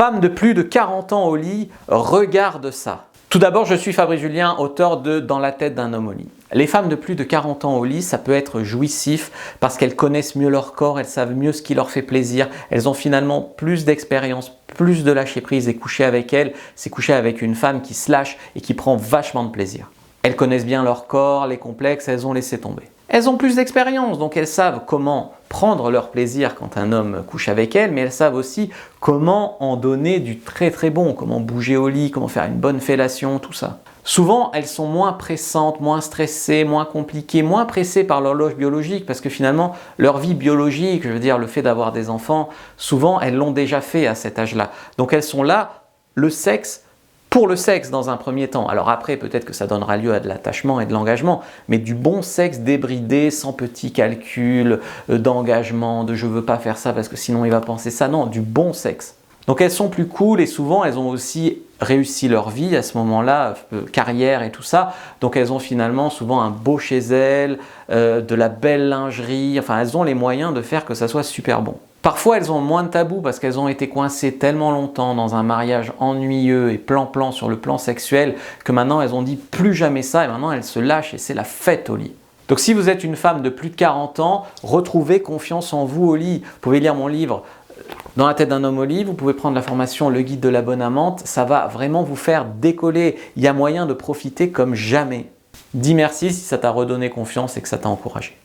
Femme de plus de 40 ans au lit, regarde ça. Tout d'abord, je suis Fabrice Julien, auteur de Dans la tête d'un homme au lit. Les femmes de plus de 40 ans au lit, ça peut être jouissif parce qu'elles connaissent mieux leur corps, elles savent mieux ce qui leur fait plaisir, elles ont finalement plus d'expérience, plus de lâcher prise et coucher avec elles, c'est coucher avec une femme qui se lâche et qui prend vachement de plaisir. Elles connaissent bien leur corps, les complexes, elles ont laissé tomber. Elles ont plus d'expérience, donc elles savent comment prendre leur plaisir quand un homme couche avec elles, mais elles savent aussi comment en donner du très très bon, comment bouger au lit, comment faire une bonne fellation, tout ça. Souvent, elles sont moins pressantes, moins stressées, moins compliquées, moins pressées par l'horloge biologique parce que finalement, leur vie biologique, je veux dire le fait d'avoir des enfants, souvent elles l'ont déjà fait à cet âge-là. Donc elles sont là, le sexe, pour le sexe dans un premier temps. Alors après, peut-être que ça donnera lieu à de l'attachement et de l'engagement, mais du bon sexe débridé, sans petits calculs d'engagement, de je veux pas faire ça parce que sinon il va penser ça. Non, du bon sexe. Donc elles sont plus cool et souvent elles ont aussi réussi leur vie à ce moment-là, carrière et tout ça. Donc elles ont finalement souvent un beau chez elles, de la belle lingerie, enfin elles ont les moyens de faire que ça soit super bon. Parfois, elles ont moins de tabous parce qu'elles ont été coincées tellement longtemps dans un mariage ennuyeux et plan-plan sur le plan sexuel que maintenant elles ont dit plus jamais ça et maintenant elles se lâchent et c'est la fête au lit. Donc si vous êtes une femme de plus de 40 ans, retrouvez confiance en vous au lit. Vous pouvez lire mon livre Dans la tête d'un homme au lit, vous pouvez prendre la formation Le guide de la bonne amante, ça va vraiment vous faire décoller. Il y a moyen de profiter comme jamais. Dis merci si ça t'a redonné confiance et que ça t'a encouragé.